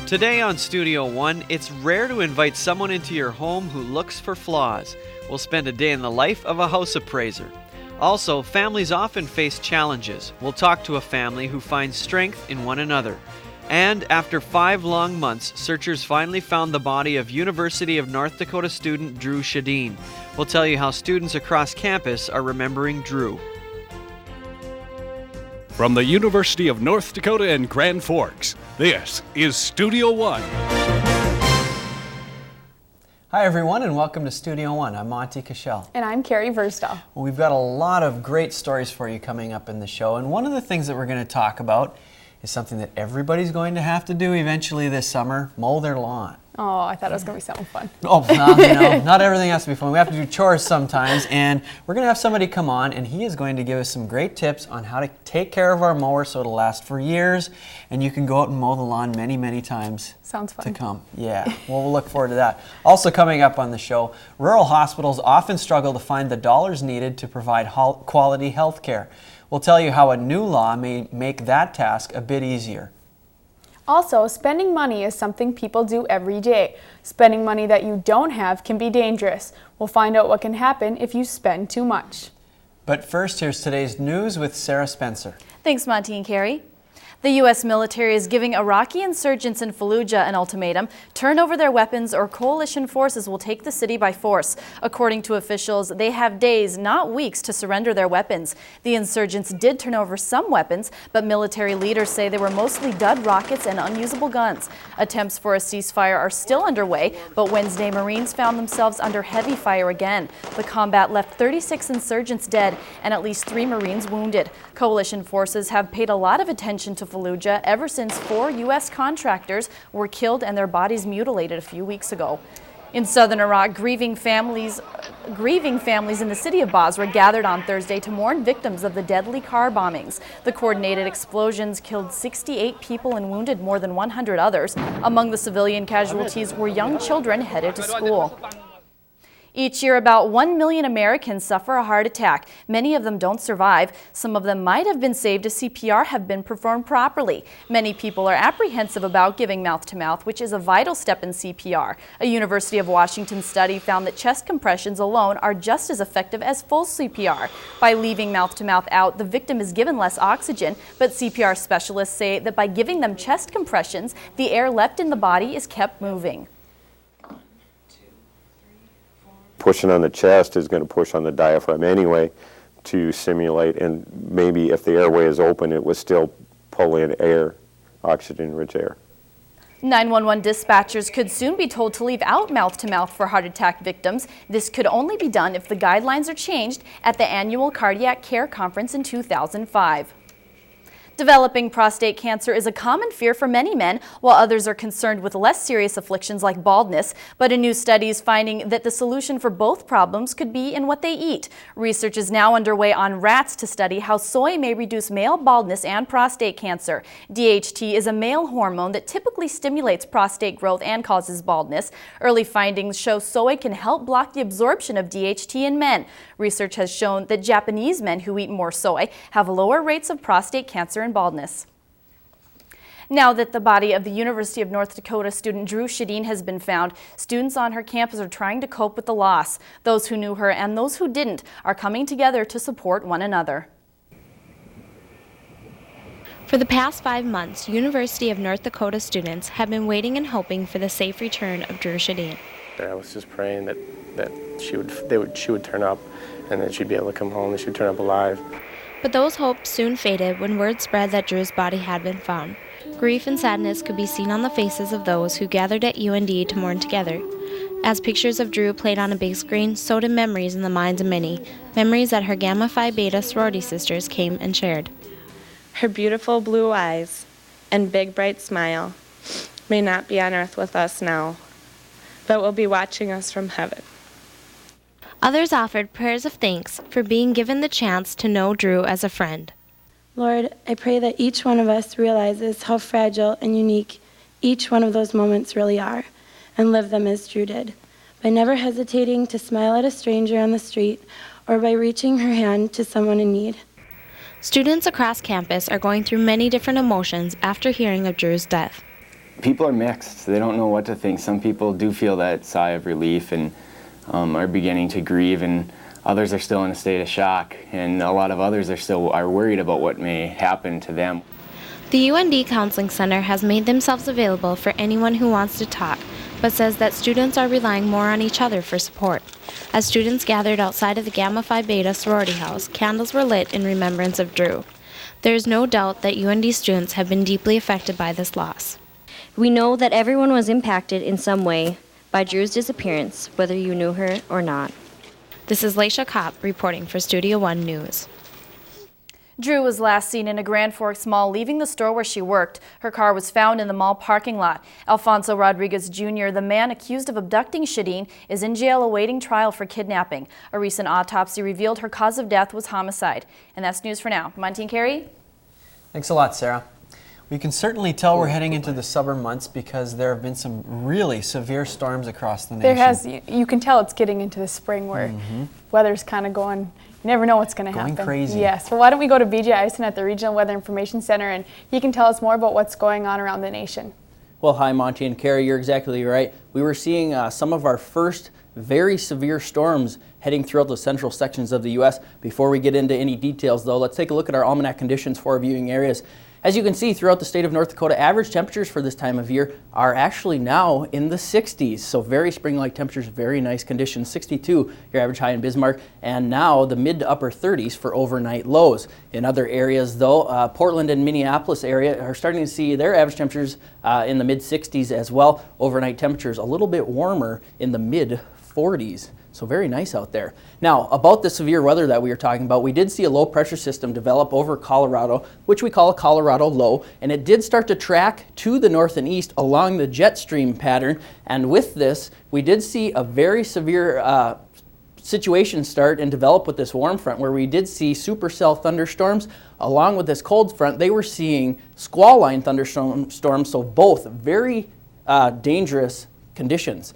Today on Studio One, it's rare to invite someone into your home who looks for flaws. We'll spend a day in the life of a house appraiser. Also, families often face challenges. We'll talk to a family who finds strength in one another. And after 5 long months, searchers finally found the body of University of North Dakota student Drew Sjodin. We'll tell you how students across campus are remembering Drew. From the University of North Dakota in Grand Forks, this is Studio One. Hi everyone and welcome to Studio One. I'm Monty Cashel. And I'm Carrie Verstahl. Well, we've got a lot of great stories for you coming up in the show, and one of the things that we're going to talk about is something that everybody's going to have to do eventually this summer: mow their lawn. Oh, I thought it was going to be something fun. Oh, not everything has to be fun. We have to do chores sometimes, and we're going to have somebody come on, and he is going to give us some great tips on how to take care of our mower so it'll last for years, and you can go out and mow the lawn many, many times. Sounds fun. To come. Yeah, well, we'll look forward to that. Also coming up on the show, rural hospitals often struggle to find the dollars needed to provide quality health care. We'll tell you how a new law may make that task a bit easier. Also, spending money is something people do every day. Spending money that you don't have can be dangerous. We'll find out what can happen if you spend too much. But first, here's today's news with Sarah Spencer. Thanks, Monty and Carrie. The U.S. military is giving Iraqi insurgents in Fallujah an ultimatum: turn over their weapons or coalition forces will take the city by force. According to officials, they have days, not weeks, to surrender their weapons. The insurgents did turn over some weapons, but military leaders say they were mostly dud rockets and unusable guns. Attempts for a ceasefire are still underway, but Wednesday Marines found themselves under heavy fire again. The combat left 36 insurgents dead and at least 3 Marines wounded. Coalition forces have paid a lot of attention to Fallujah ever since 4 U.S. contractors were killed and their bodies mutilated a few weeks ago. In southern Iraq, grieving families in the city of Basra gathered on Thursday to mourn victims of the deadly car bombings. The coordinated explosions killed 68 people and wounded more than 100 others. Among the civilian casualties were young children headed to school. Each year, about 1 million Americans suffer a heart attack. Many of them don't survive. Some of them might have been saved if CPR have been performed properly. Many people are apprehensive about giving mouth-to-mouth, which is a vital step in CPR. A University of Washington study found that chest compressions alone are just as effective as full CPR. By leaving mouth-to-mouth out, the victim is given less oxygen, but CPR specialists say that by giving them chest compressions, the air left in the body is kept moving. Pushing on the chest is going to push on the diaphragm anyway to simulate, and maybe if the airway is open, it would still pull in air, oxygen-rich air. 911 dispatchers could soon be told to leave out mouth-to-mouth for heart attack victims. This could only be done if the guidelines are changed at the annual Cardiac Care Conference in 2005. Developing prostate cancer is a common fear for many men, while others are concerned with less serious afflictions like baldness. But a new study is finding that the solution for both problems could be in what they eat. Research is now underway on rats to study how soy may reduce male baldness and prostate cancer. DHT is a male hormone that typically stimulates prostate growth and causes baldness. Early findings show soy can help block the absorption of DHT in men. Research has shown that Japanese men who eat more soy have lower rates of prostate cancer and baldness. Now that the body of the University of North Dakota student Drew Sjodin has been found, students on her campus are trying to cope with the loss. Those who knew her and those who didn't are coming together to support one another. For the past 5 months, University of North Dakota students have been waiting and hoping for the safe return of Drew Sjodin. I was just praying that she would turn up and that she'd be able to come home and she'd turn up alive. But those hopes soon faded when word spread that Drew's body had been found. Grief and sadness could be seen on the faces of those who gathered at UND to mourn together. As pictures of Drew played on a big screen, so did memories in the minds of many, memories that her Gamma Phi Beta sorority sisters came and shared. Her beautiful blue eyes and big bright smile may not be on earth with us now, but will be watching us from heaven. Others offered prayers of thanks for being given the chance to know Drew as a friend. Lord, I pray that each one of us realizes how fragile and unique each one of those moments really are, and live them as Drew did, by never hesitating to smile at a stranger on the street or by reaching her hand to someone in need. Students across campus are going through many different emotions after hearing of Drew's death. people are mixed. They don't know what to think. Some people do feel that sigh of relief and are beginning to grieve, and others are still in a state of shock, and a lot of others are worried about what may happen to them. The UND Counseling Center has made themselves available for anyone who wants to talk, but says that students are relying more on each other for support. As students gathered outside of the Gamma Phi Beta sorority house, candles were lit in remembrance of Drew. There is no doubt that UND students have been deeply affected by this loss. We know that everyone was impacted in some way by Drew's disappearance, whether you knew her or not. This is Laisha Kopp reporting for Studio One News. Drew was last seen in a Grand Forks mall leaving the store where she worked. Her car was found in the mall parking lot. Alfonso Rodriguez Jr., the man accused of abducting Sjodin, is in jail awaiting trial for kidnapping. A recent autopsy revealed her cause of death was homicide. And that's news for now. Monty and Carrie? Thanks a lot, Sarah. We can certainly tell we're heading into the summer months because there have been some really severe storms across the nation. You can tell it's getting into the spring where weather's kind of going, you never know what's going to happen. Going crazy. Yes. Well, why don't we go to BJ Eisen at the Regional Weather Information Center, and he can tell us more about what's going on around the nation. Well, hi, Monty and Carrie. You're exactly right. We were seeing some of our first very severe storms heading throughout the central sections of the U.S. Before we get into any details, though, let's take a look at our almanac conditions for our viewing areas. As you can see, throughout the state of North Dakota, average temperatures for this time of year are actually now in the 60s. So very spring-like temperatures, very nice conditions. 62, your average high in Bismarck, and now the mid to upper 30s for overnight lows. In other areas, though, Portland and Minneapolis area are starting to see their average temperatures in the mid 60s as well. Overnight temperatures a little bit warmer in the mid 40s. So very nice out there. Now, about the severe weather that we were talking about, we did see a low pressure system develop over Colorado, which we call a Colorado low, and it did start to track to the north and east along the jet stream pattern. And with this, we did see a very severe situation start and develop with this warm front, where we did see supercell thunderstorms. Along with this cold front, they were seeing squall line thunderstorms, so both very dangerous conditions.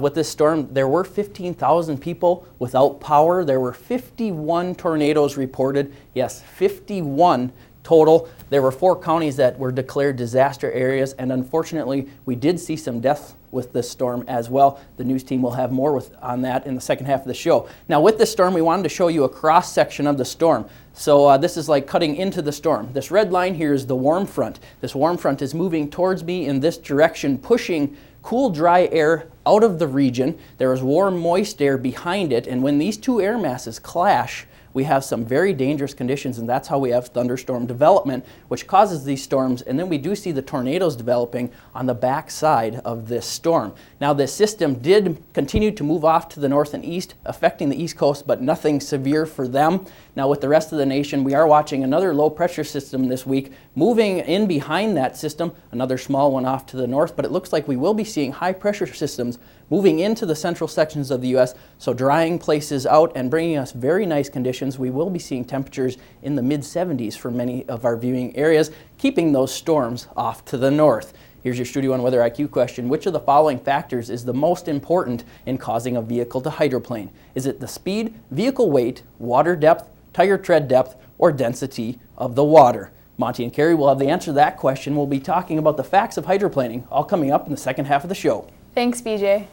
With this storm, there were 15,000 people without power. There were 51 tornadoes reported. Yes, 51 total. There were 4 counties that were declared disaster areas, and unfortunately, we did see some deaths with this storm as well. The news team will have more on that in the second half of the show. Now, with this storm, we wanted to show you a cross section of the storm. So this is like cutting into the storm. This red line here is the warm front. This warm front is moving towards me in this direction, pushing cool, dry air out of the region. There is warm, moist air behind it, and when these two air masses clash, we have some very dangerous conditions, and that's how we have thunderstorm development, which causes these storms, and then we do see the tornadoes developing on the back side of this storm. Now, this system did continue to move off to the north and east, affecting the east coast, but nothing severe for them. Now, with the rest of the nation, we are watching another low pressure system this week moving in behind that system, another small one off to the north, but it looks like we will be seeing high pressure systems moving into the central sections of the U.S., so drying places out and bringing us very nice conditions. We will be seeing temperatures in the mid-70s for many of our viewing areas, keeping those storms off to the north. Here's your Studio One Weather IQ question. Which of the following factors is the most important in causing a vehicle to hydroplane? Is it the speed, vehicle weight, water depth, tire tread depth, or density of the water? Monty and Carrie will have the answer to that question. We'll be talking about the facts of hydroplaning, all coming up in the second half of the show. Thanks, BJ.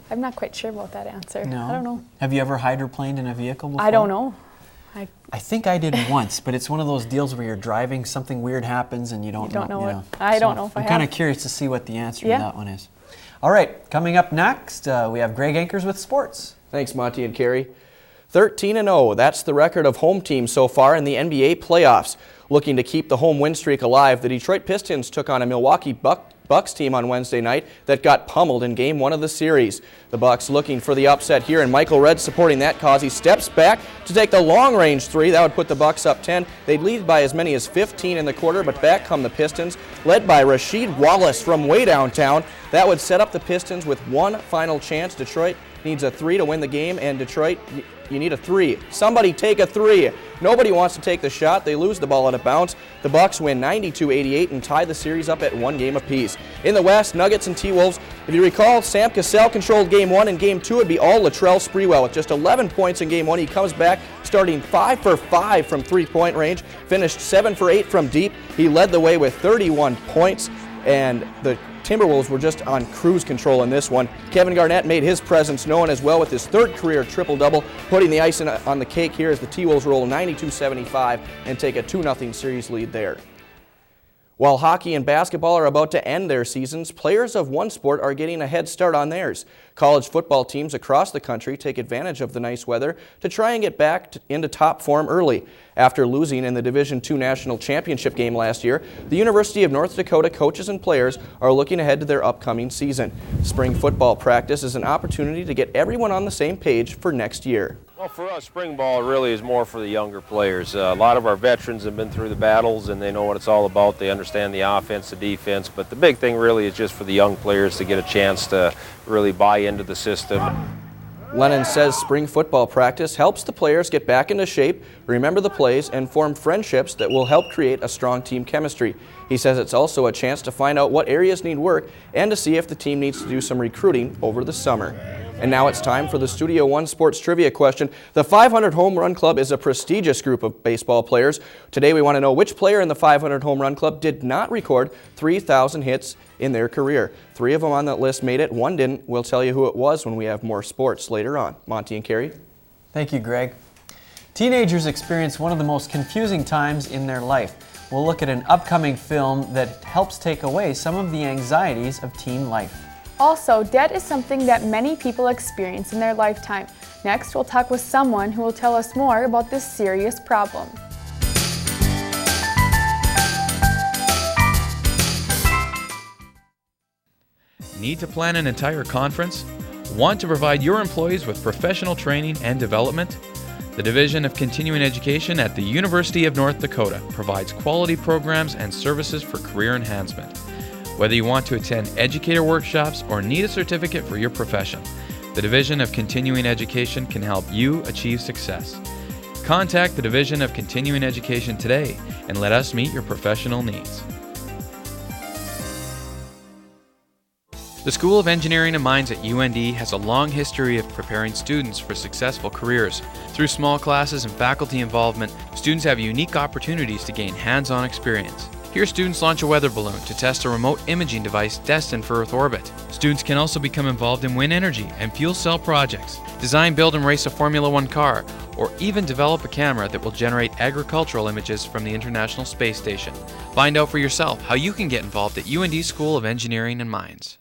I'm not quite sure about that answer. No. I don't know. Have you ever hydroplaned in a vehicle before? I don't know. I think I did once, but it's one of those deals where you're driving, something weird happens, and you don't know. What. I don't know if I have. I'm kind of curious to see what the answer to that one is. All right, coming up next, we have Greg Ankers with sports. Thanks, Monty and Carrie. 13-0, that's the record of home teams so far in the NBA playoffs. Looking to keep the home win streak alive, the Detroit Pistons took on a Milwaukee Bucks team on Wednesday night that got pummeled in Game 1 of the series. The Bucks looking for the upset here, and Michael Redd supporting that cause. He steps back to take the long-range three. That would put the Bucks up 10. They'd lead by as many as 15 in the quarter, but back come the Pistons, led by Rasheed Wallace from way downtown. That would set up the Pistons with one final chance. Detroit needs a 3 to win the game, and Detroit, you need a 3. Somebody take a 3. Nobody wants to take the shot. They lose the ball out of bounds. The Bucks win 92-88 and tie the series up at 1 game apiece. In the West, Nuggets and T-Wolves. If you recall, Sam Cassell controlled Game 1, and Game 2 would be all Latrell Sprewell with just 11 points in Game 1. He comes back starting 5 for 5 from three-point range, finished 7 for 8 from deep. He led the way with 31 points, and the Timberwolves were just on cruise control in this one. Kevin Garnett made his presence known as well with his third career triple-double, putting the icing on the cake here as the T-Wolves roll 92-75 and take a 2-0 series lead there. While hockey and basketball are about to end their seasons, players of one sport are getting a head start on theirs. College football teams across the country take advantage of the nice weather to try and get back into top form early. After losing in the Division II National Championship game last year, the University of North Dakota coaches and players are looking ahead to their upcoming season. Spring football practice is an opportunity to get everyone on the same page for next year. Well, for us, spring ball really is more for the younger players. A lot of our veterans have been through the battles and they know what it's all about. They understand the offense, the defense, but the big thing really is just for the young players to get a chance to really buy into the system. Lennon says spring football practice helps the players get back into shape, remember the plays, and form friendships that will help create a strong team chemistry. He says it's also a chance to find out what areas need work and to see if the team needs to do some recruiting over the summer. And now it's time for the Studio One Sports Trivia question. The 500 Home Run Club is a prestigious group of baseball players. Today we want to know which player in the 500 Home Run Club did not record 3,000 hits in their career. 3 of them on that list made it, 1 didn't. We'll tell you who it was when we have more sports later on. Monty and Carrie. Thank you, Greg. Teenagers experience one of the most confusing times in their life. We'll look at an upcoming film that helps take away some of the anxieties of teen life. Also, debt is something that many people experience in their lifetime. Next, we'll talk with someone who will tell us more about this serious problem. Need to plan an entire conference? Want to provide your employees with professional training and development? The Division of Continuing Education at the University of North Dakota provides quality programs and services for career enhancement. Whether you want to attend educator workshops or need a certificate for your profession, the Division of Continuing Education can help you achieve success. Contact the Division of Continuing Education today and let us meet your professional needs. The School of Engineering and Mines at UND has a long history of preparing students for successful careers. Through small classes and faculty involvement, students have unique opportunities to gain hands-on experience. Here, students launch a weather balloon to test a remote imaging device destined for Earth orbit. Students can also become involved in wind energy and fuel cell projects, design, build, and race a Formula One car, or even develop a camera that will generate agricultural images from the International Space Station. Find out for yourself how you can get involved at UND School of Engineering and Mines.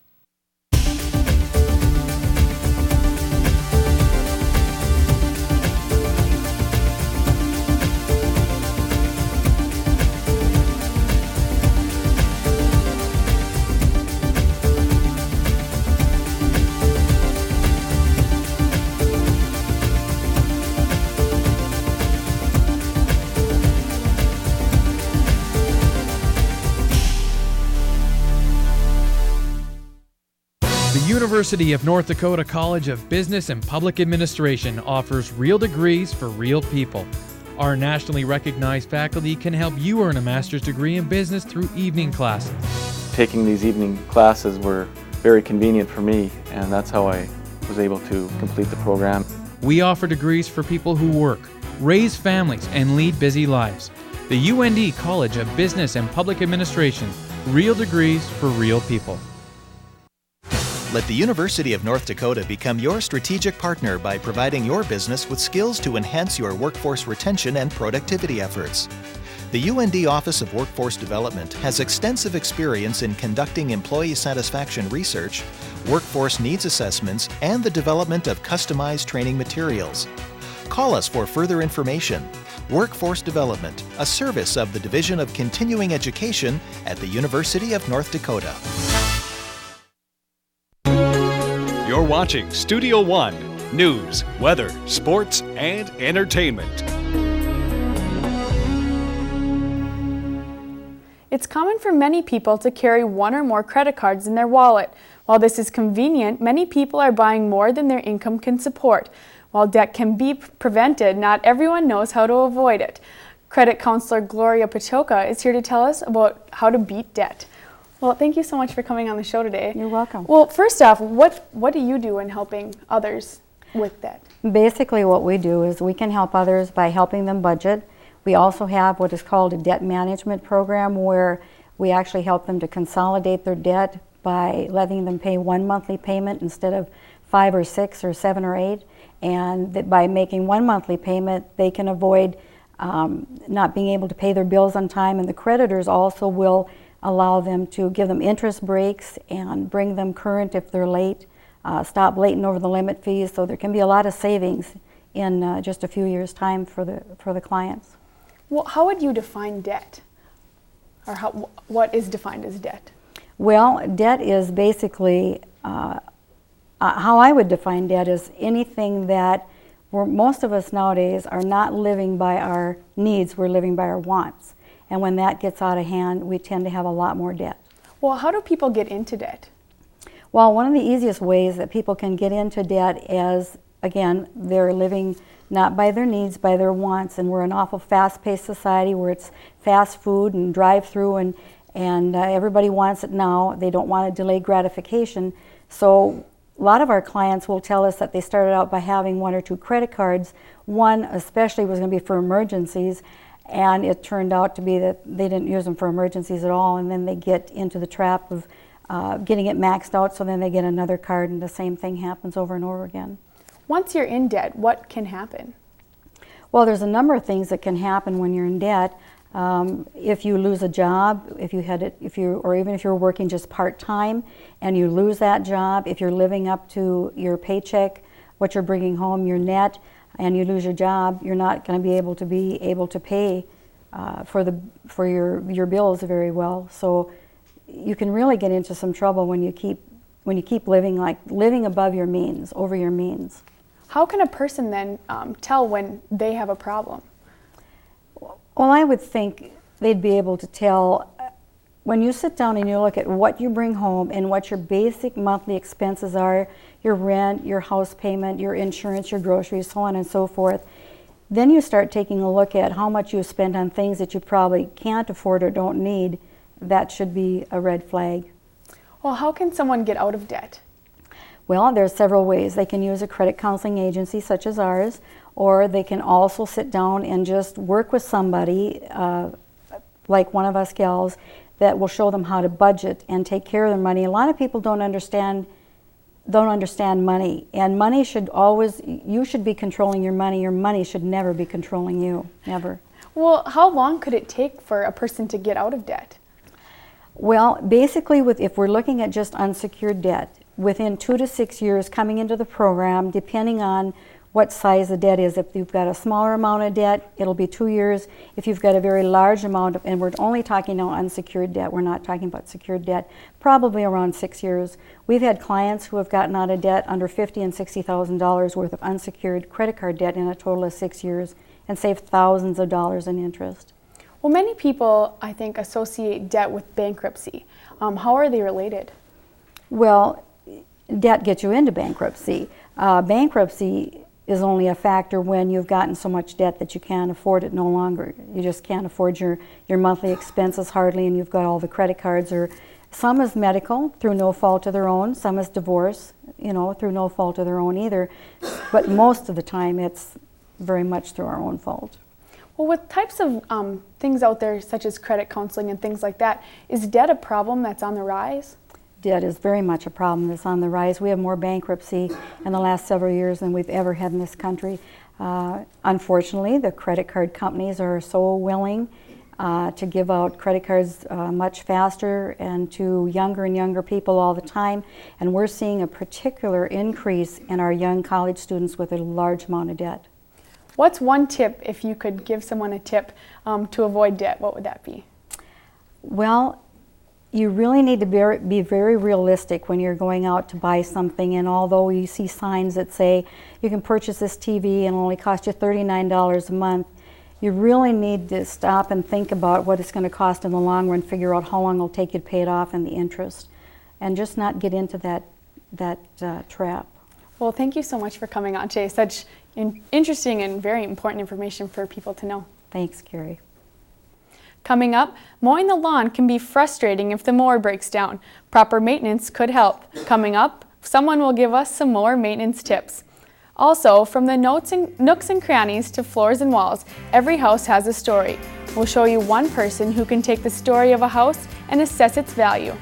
The University of North Dakota College of Business and Public Administration offers real degrees for real people. Our nationally recognized faculty can help you earn a master's degree in business through evening classes. Taking these evening classes were very convenient for me, and that's how I was able to complete the program. We offer degrees for people who work, raise families, and lead busy lives. The UND College of Business and Public Administration, real degrees for real people. Let the University of North Dakota become your strategic partner by providing your business with skills to enhance your workforce retention and productivity efforts. The UND Office of Workforce Development has extensive experience in conducting employee satisfaction research, workforce needs assessments, and the development of customized training materials. Call us for further information. Workforce Development, a service of the Division of Continuing Education at the University of North Dakota. You're watching Studio One, news, weather, sports, and entertainment. It's common for many people to carry one or more credit cards in their wallet. While this is convenient, many people are buying more than their income can support. While debt can be prevented, not everyone knows how to avoid it. Credit counselor Gloria Patocka is here to tell us about how to beat debt. Well, thank you so much for coming on the show today. You're welcome. Well, first off, what do you do in helping others with debt? Basically, what we do is we can help others by helping them budget. We also have what is called a debt management program where we actually help them to consolidate their debt, by letting them pay one monthly payment instead of 5 or 6 or 7 or 8. And that by making one monthly payment, they can avoid not being able to pay their bills on time, and the creditors also will allow them to give them interest breaks and bring them current if they're late, stop late and over the limit fees. So there can be a lot of savings in just a few years' time for the clients. Well, how would you define debt? Or what is defined as debt? Well, debt is basically, how I would define debt is anything that most of us nowadays are not living by our needs, we're living by our wants. And when that gets out of hand, we tend to have a lot more debt. Well, how do people get into debt? Well, one of the easiest ways that people can get into debt is, again, they're living not by their needs, by their wants. And we're an awful fast-paced society where it's fast food and drive-through, and everybody wants it now. They don't want to delay gratification. So a lot of our clients will tell us that they started out by having 1 or 2 credit cards. One especially was going to be for emergencies, and it turned out to be that they didn't use them for emergencies at all, and then they get into the trap of getting it maxed out, so then they get another card, and the same thing happens over and over again. Once you're in debt, what can happen? Well, there's a number of things that can happen when you're in debt. If you lose a job, or even if you're working just part-time and you lose that job, if you're living up to your paycheck, what you're bringing home, your net, and you lose your job, you're not going to be able to pay for your bills very well. So you can really get into some trouble when you keep living above your means, over your means. How can a person then tell when they have a problem? Well, I would think they'd be able to tell when you sit down and you look at what you bring home and what your basic monthly expenses are, your rent, your house payment, your insurance, your groceries, so on and so forth. Then you start taking a look at how much you spend on things that you probably can't afford or don't need. That should be a red flag. Well, how can someone get out of debt? Well, there are several ways. They can use a credit counseling agency such as ours, or they can also sit down and just work with somebody like one of us gals that will show them how to budget and take care of their money. A lot of people don't understand money, and money should always, you should be controlling your money. Your money should never be controlling you, never. Well, how long could it take for a person to get out of debt? Well, basically, if we're looking at just unsecured debt, within 2 to 6 years coming into the program, depending on what size the debt is. If you've got a smaller amount of debt, it'll be 2 years. If you've got a very large amount, and we're only talking now unsecured debt, we're not talking about secured debt, probably around 6 years. We've had clients who have gotten out of debt under $50,000 and $60,000 worth of unsecured credit card debt in a total of 6 years and saved thousands of dollars in interest. Well, many people, I think, associate debt with bankruptcy. How are they related? Well, debt gets you into bankruptcy. Bankruptcy is only a factor when you've gotten so much debt that you can't afford it no longer. You just can't afford your monthly expenses hardly, and you've got all the credit cards. Or some is medical through no fault of their own, some is divorce, through no fault of their own either. But most of the time it's very much through our own fault. Well, with types of things out there such as credit counseling and things like that, is debt a problem that's on the rise? Debt is very much a problem that's on the rise. We have more bankruptcy in the last several years than we've ever had in this country. Unfortunately, the credit card companies are so willing to give out credit cards much faster and to younger and younger people all the time. And we're seeing a particular increase in our young college students with a large amount of debt. What's one tip, if you could give someone a tip to avoid debt, what would that be? Well, you really need to be very realistic when you're going out to buy something, and although you see signs that say you can purchase this TV and it'll only cost you $39 a month, you really need to stop and think about what it's going to cost in the long run, figure out how long it'll take you to pay it off and the interest, and just not get into that trap. Well, thank you so much for coming on today. Such interesting and very important information for people to know. Thanks, Carrie. Coming up, mowing the lawn can be frustrating if the mower breaks down. Proper maintenance could help. Coming up, someone will give us some mower maintenance tips. Also, from the nooks and crannies to floors and walls, every house has a story. We'll show you one person who can take the story of a house and assess its value.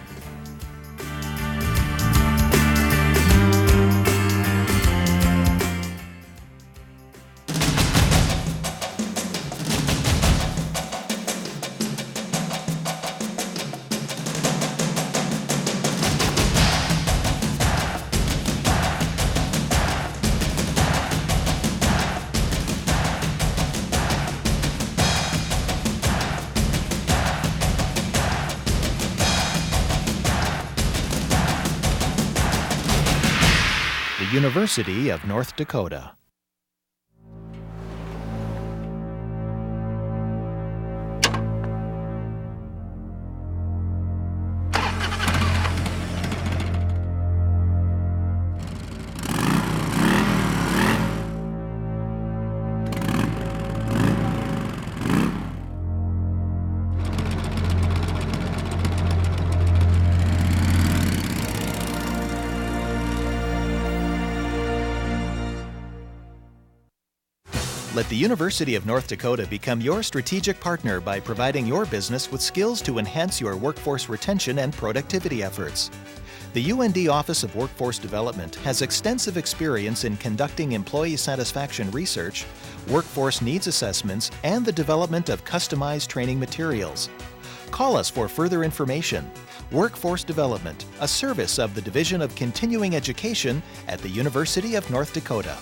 University of North Dakota. Let the University of North Dakota become your strategic partner by providing your business with skills to enhance your workforce retention and productivity efforts. The UND Office of Workforce Development has extensive experience in conducting employee satisfaction research, workforce needs assessments, and the development of customized training materials. Call us for further information. Workforce Development, a service of the Division of Continuing Education at the University of North Dakota.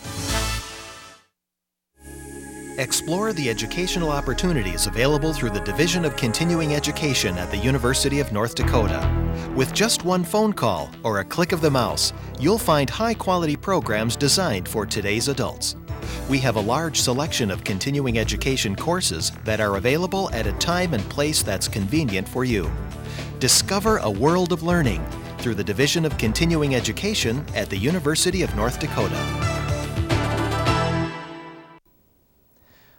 Explore the educational opportunities available through the Division of Continuing Education at the University of North Dakota. With just one phone call or a click of the mouse, you'll find high-quality programs designed for today's adults. We have a large selection of continuing education courses that are available at a time and place that's convenient for you. Discover a world of learning through the Division of Continuing Education at the University of North Dakota.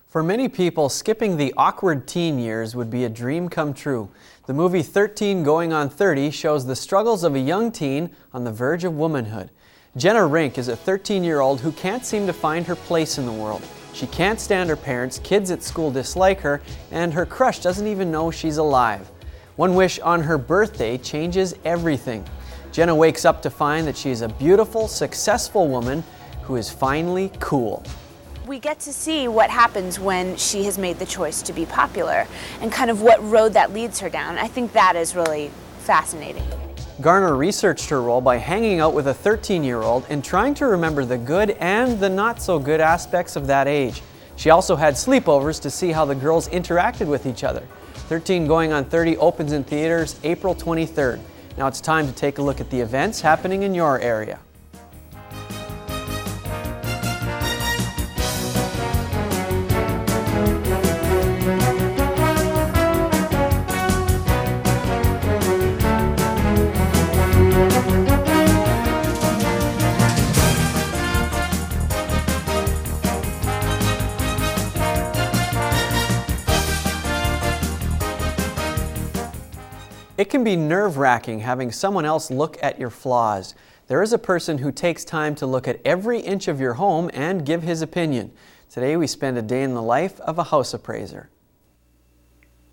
For many people, skipping the awkward teen years would be a dream come true. The movie 13 Going on 30 shows the struggles of a young teen on the verge of womanhood. Jenna Rink is a 13-year-old who can't seem to find her place in the world. She can't stand her parents, kids at school dislike her, and her crush doesn't even know she's alive. One wish on her birthday changes everything. Jenna wakes up to find that she is a beautiful, successful woman who is finally cool. We get to see what happens when she has made the choice to be popular and kind of what road that leads her down. I think that is really fascinating. Garner researched her role by hanging out with a 13-year-old and trying to remember the good and the not-so-good aspects of that age. She also had sleepovers to see how the girls interacted with each other. 13 Going on 30 opens in theaters April 23rd. Now it's time to take a look at the events happening in your area. It can be nerve-wracking having someone else look at your flaws. There is a person who takes time to look at every inch of your home and give his opinion. Today we spend a day in the life of a house appraiser.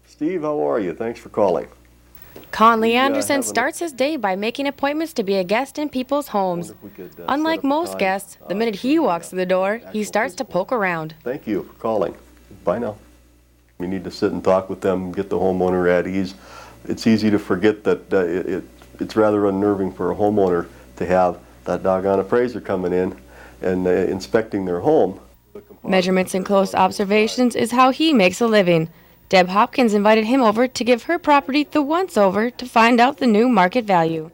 Steve, how are you? Thanks for calling. Conley Anderson starts his day by making appointments to be a guest in people's homes. Unlike most guests, the minute he walks through the door, he starts to poke around. Thank you for calling. Bye now. We need to sit and talk with them, get the homeowner at ease. It's easy to forget that it's rather unnerving for a homeowner to have that doggone appraiser coming in and inspecting their home. Measurements and close observations is how he makes a living. Deb Hopkins invited him over to give her property the once-over to find out the new market value.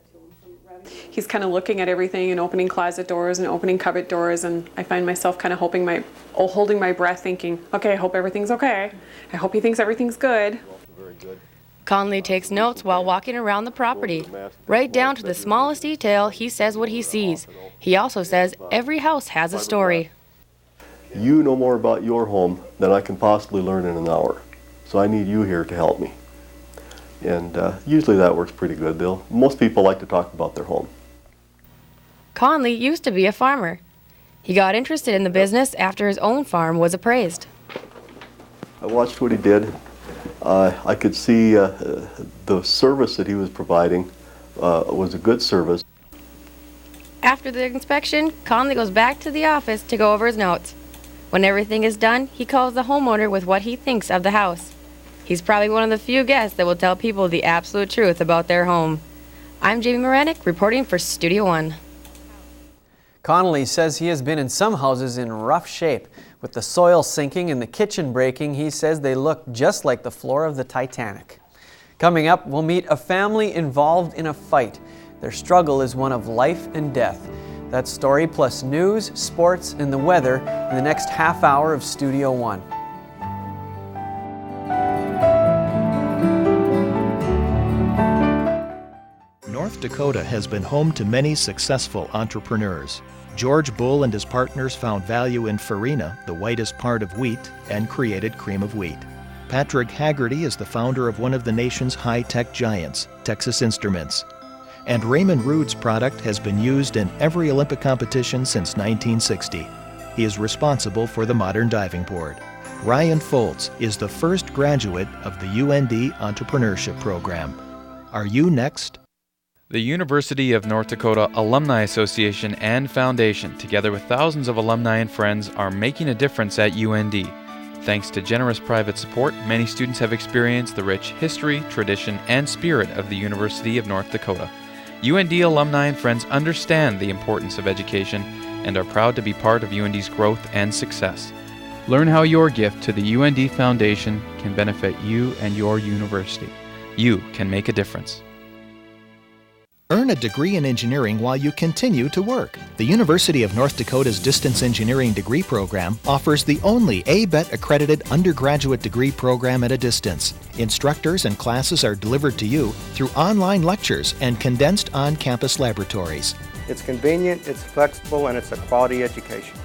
He's kind of looking at everything and opening closet doors and opening cupboard doors, and I find myself kind of holding my breath thinking, okay, I hope everything's okay. I hope he thinks everything's good. Conley takes notes while walking around the property. Right down to the smallest detail, he says what he sees. He also says every house has a story. You know more about your home than I can possibly learn in an hour. So I need you here to help me. And usually that works pretty good. Most people like to talk about their home. Conley used to be a farmer. He got interested in the business after his own farm was appraised. I watched what he did. I could see the service that he was providing was a good service. After the inspection, Conley goes back to the office to go over his notes. When everything is done, he calls the homeowner with what he thinks of the house. He's probably one of the few guests that will tell people the absolute truth about their home. I'm Jamie Moranic, reporting for Studio One. Connolly says he has been in some houses in rough shape. With the soil sinking and the kitchen breaking, he says they look just like the floor of the Titanic. Coming up, we'll meet a family involved in a fight. Their struggle is one of life and death. That story plus news, sports, and the weather in the next half hour of Studio One. North Dakota has been home to many successful entrepreneurs. George Bull and his partners found value in farina, the whitest part of wheat, and created cream of wheat. Patrick Haggerty is the founder of one of the nation's high-tech giants, Texas Instruments. And Raymond Rood's product has been used in every Olympic competition since 1960. He is responsible for the modern diving board. Ryan Foltz is the first graduate of the UND Entrepreneurship Program. Are you next? The University of North Dakota Alumni Association and Foundation, together with thousands of alumni and friends, are making a difference at UND. Thanks to generous private support, many students have experienced the rich history, tradition, and spirit of the University of North Dakota. UND alumni and friends understand the importance of education and are proud to be part of UND's growth and success. Learn how your gift to the UND Foundation can benefit you and your university. You can make a difference. Earn a degree in engineering while you continue to work. The University of North Dakota's Distance Engineering Degree Program offers the only ABET accredited undergraduate degree program at a distance. Instructors and classes are delivered to you through online lectures and condensed on-campus laboratories. It's convenient, it's flexible, and it's a quality education.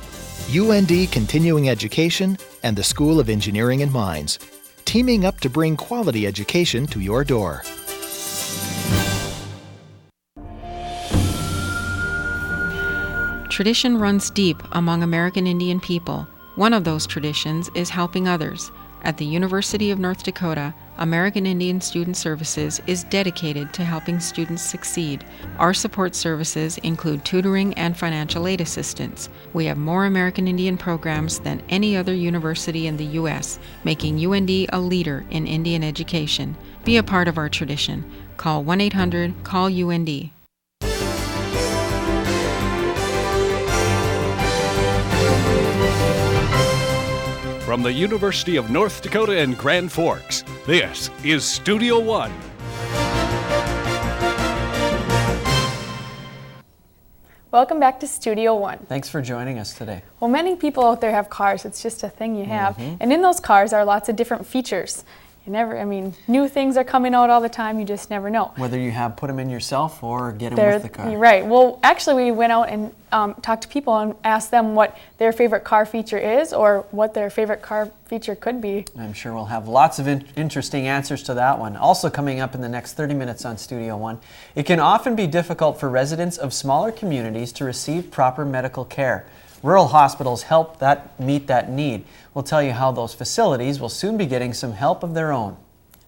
UND Continuing Education and the School of Engineering and Mines, teaming up to bring quality education to your door. Tradition runs deep among American Indian people. One of those traditions is helping others. At the University of North Dakota, American Indian Student Services is dedicated to helping students succeed. Our support services include tutoring and financial aid assistance. We have more American Indian programs than any other university in the U.S., making UND a leader in Indian education. Be a part of our tradition. Call 1-800-CALL-UND. From the University of North Dakota and Grand Forks, this is Studio One. Welcome back to Studio One. Thanks for joining us today. Well, many people out there have cars. It's just a thing you have. And in those cars are lots of different features. New things are coming out all the time. You just never know. Whether you put them in yourself or get them with the car. Right. Well, actually, we went out and talked to people and asked them what their favorite car feature is or what their favorite car feature could be. I'm sure we'll have lots of interesting answers to that one. Also coming up in the next 30 minutes on Studio One, it can often be difficult for residents of smaller communities to receive proper medical care. Rural hospitals help meet that need. We'll tell you how those facilities will soon be getting some help of their own.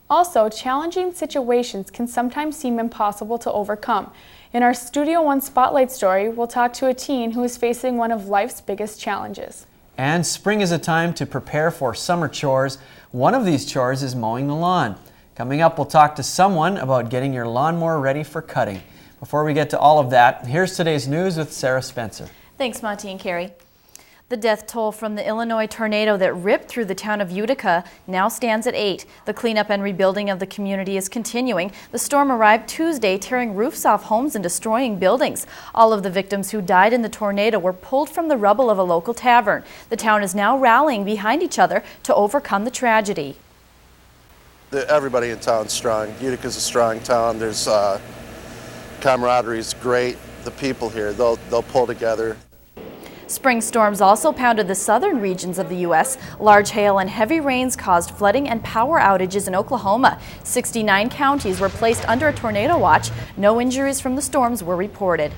Also, challenging situations can sometimes seem impossible to overcome. In our Studio One Spotlight story, we'll talk to a teen who is facing one of life's biggest challenges. And spring is a time to prepare for summer chores. One of these chores is mowing the lawn. Coming up, we'll talk to someone about getting your lawnmower ready for cutting. Before we get to all of that, here's today's news with Sarah Spencer. Thanks, Monty and Carrie. The death toll from the Illinois tornado that ripped through the town of Utica now stands at 8. The cleanup and rebuilding of the community is continuing. The storm arrived Tuesday, tearing roofs off homes and destroying buildings. All of the victims who died in the tornado were pulled from the rubble of a local tavern. The town is now rallying behind each other to overcome the tragedy. Everybody in town's strong. Utica's a strong town. There's camaraderie is great. The people here, they'll pull together. Spring storms also pounded the southern regions of the U.S. Large hail and heavy rains caused flooding and power outages in Oklahoma. 69 counties were placed under a tornado watch. No injuries from the storms were reported.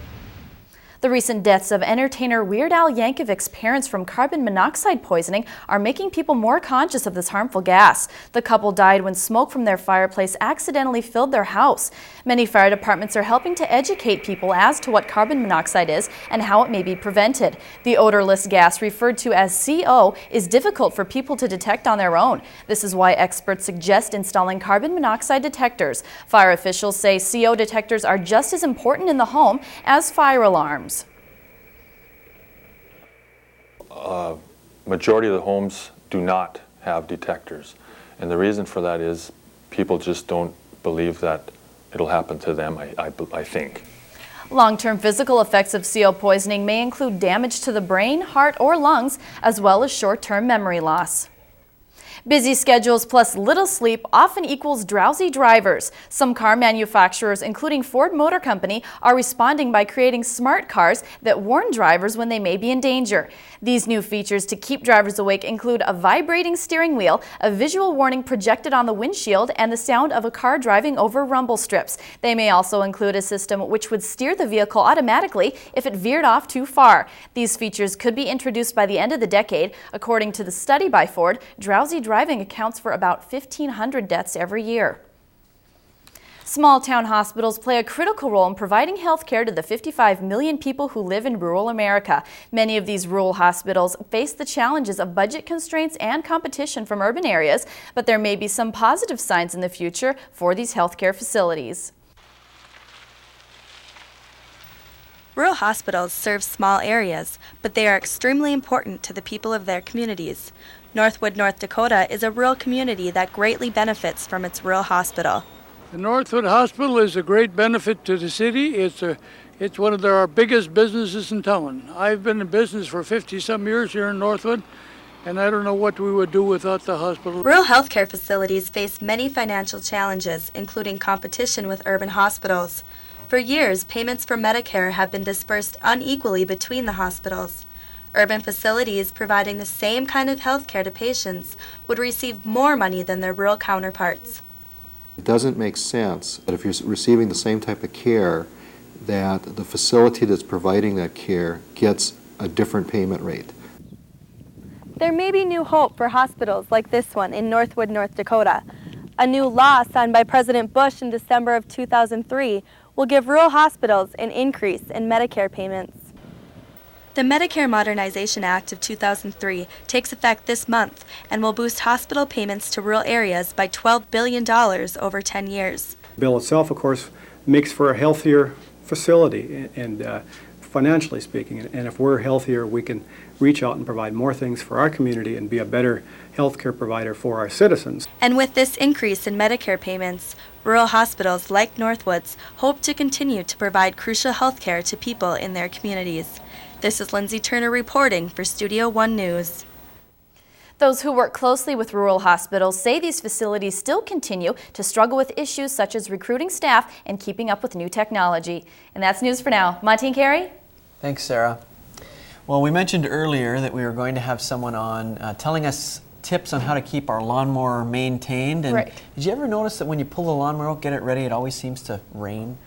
The recent deaths of entertainer Weird Al Yankovic's parents from carbon monoxide poisoning are making people more conscious of this harmful gas. The couple died when smoke from their fireplace accidentally filled their house. Many fire departments are helping to educate people as to what carbon monoxide is and how it may be prevented. The odorless gas, referred to as CO, is difficult for people to detect on their own. This is why experts suggest installing carbon monoxide detectors. Fire officials say CO detectors are just as important in the home as fire alarms. Majority of the homes do not have detectors, and the reason for that is people just don't believe that it'll happen to them, I think. Long-term physical effects of CO poisoning may include damage to the brain, heart, or lungs, as well as short-term memory loss. Busy schedules plus little sleep often equals drowsy drivers. Some car manufacturers, including Ford Motor Company, are responding by creating smart cars that warn drivers when they may be in danger. These new features to keep drivers awake include a vibrating steering wheel, a visual warning projected on the windshield, and the sound of a car driving over rumble strips. They may also include a system which would steer the vehicle automatically if it veered off too far. These features could be introduced by the end of the decade. According to the study by Ford, drowsy driving accounts for about 1,500 deaths every year. Small town hospitals play a critical role in providing health care to the 55 million people who live in rural America. Many of these rural hospitals face the challenges of budget constraints and competition from urban areas, but there may be some positive signs in the future for these healthcare facilities. Rural hospitals serve small areas, but they are extremely important to the people of their communities. Northwood, North Dakota is a rural community that greatly benefits from its rural hospital. The Northwood Hospital is a great benefit to the city. It's one of our biggest businesses in town. I've been in business for 50-some years here in Northwood, and I don't know what we would do without the hospital. Rural healthcare facilities face many financial challenges, including competition with urban hospitals. For years, payments for Medicare have been dispersed unequally between the hospitals. Urban facilities providing the same kind of health care to patients would receive more money than their rural counterparts. It doesn't make sense that if you're receiving the same type of care, that the facility that's providing that care gets a different payment rate. There may be new hope for hospitals like this one in Northwood, North Dakota. A new law signed by President Bush in December of 2003 will give rural hospitals an increase in Medicare payments. The Medicare Modernization Act of 2003 takes effect this month and will boost hospital payments to rural areas by $12 billion over 10 years. The bill itself, of course, makes for a healthier facility and financially speaking. And if we're healthier, we can reach out and provide more things for our community and be a better healthcare provider for our citizens. And with this increase in Medicare payments, rural hospitals like Northwood's hope to continue to provide crucial health care to people in their communities. This is Lindsay Turner reporting for Studio One News. Those who work closely with rural hospitals say these facilities still continue to struggle with issues such as recruiting staff and keeping up with new technology. And that's news for now. Monty and Carrie? Thanks, Sarah. Well, we mentioned earlier that we were going to have someone on telling us tips on how to keep our lawnmower maintained. And did you ever notice that when you pull the lawnmower out, get it ready, it always seems to rain?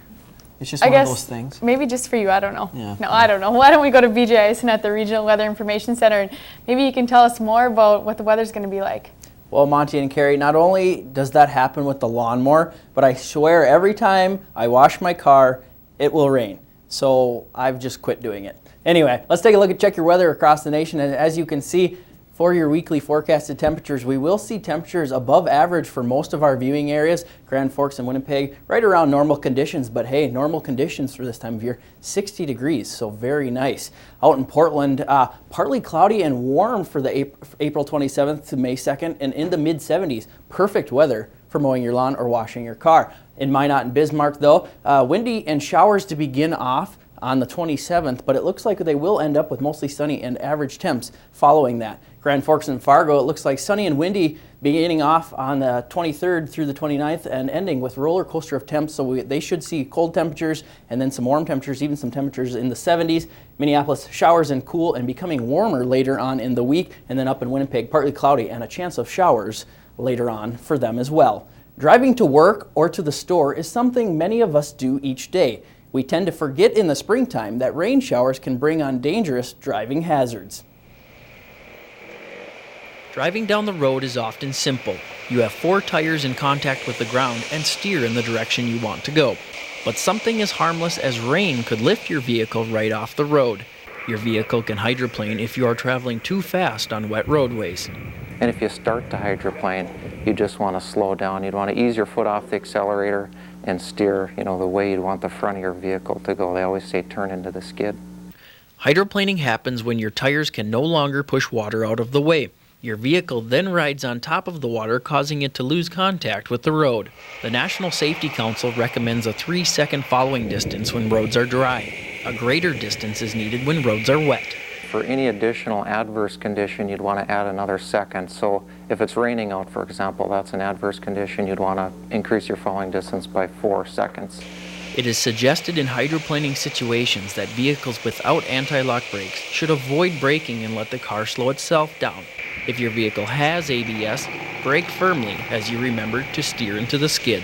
It's just one of those things. Maybe just for you, I don't know. Yeah. No, I don't know. Why don't we go to BJ Eisen at the Regional Weather Information Center, and maybe you can tell us more about what the weather's going to be like. Well, Monty and Carrie, not only does that happen with the lawnmower, but I swear every time I wash my car, it will rain. So I've just quit doing it. Anyway, let's take a look at check your weather across the nation. And as you can see, for your weekly forecasted temperatures, we will see temperatures above average for most of our viewing areas, Grand Forks and Winnipeg, right around normal conditions. But hey, normal conditions for this time of year, 60 degrees, so very nice. Out in Portland, partly cloudy and warm for the April 27th to May 2nd, and in the mid-70s. Perfect weather for mowing your lawn or washing your car. In Minot and Bismarck, though, windy and showers to begin off on the 27th, but it looks like they will end up with mostly sunny and average temps following that. Grand Forks and Fargo, it looks like sunny and windy beginning off on the 23rd through the 29th and ending with roller coaster of temps, so they should see cold temperatures and then some warm temperatures, even some temperatures in the 70s. Minneapolis, showers and cool and becoming warmer later on in the week, and then up in Winnipeg, partly cloudy and a chance of showers later on for them as well. Driving to work or to the store is something many of us do each day. We tend to forget in the springtime that rain showers can bring on dangerous driving hazards. Driving down the road is often simple. You have 4 tires in contact with the ground and steer in the direction you want to go. But something as harmless as rain could lift your vehicle right off the road. Your vehicle can hydroplane if you are traveling too fast on wet roadways. And if you start to hydroplane, you just want to slow down. You'd want to ease your foot off the accelerator and steer, the way you'd want the front of your vehicle to go. They always say turn into the skid. Hydroplaning happens when your tires can no longer push water out of the way. Your vehicle then rides on top of the water, causing it to lose contact with the road. The National Safety Council recommends a 3-second following distance when roads are dry. A greater distance is needed when roads are wet. For any additional adverse condition, you'd want to add another second. So if it's raining out, for example, that's an adverse condition, you'd want to increase your following distance by 4 seconds. It is suggested in hydroplaning situations that vehicles without anti-lock brakes should avoid braking and let the car slow itself down. If your vehicle has ABS, brake firmly as you remember to steer into the skid.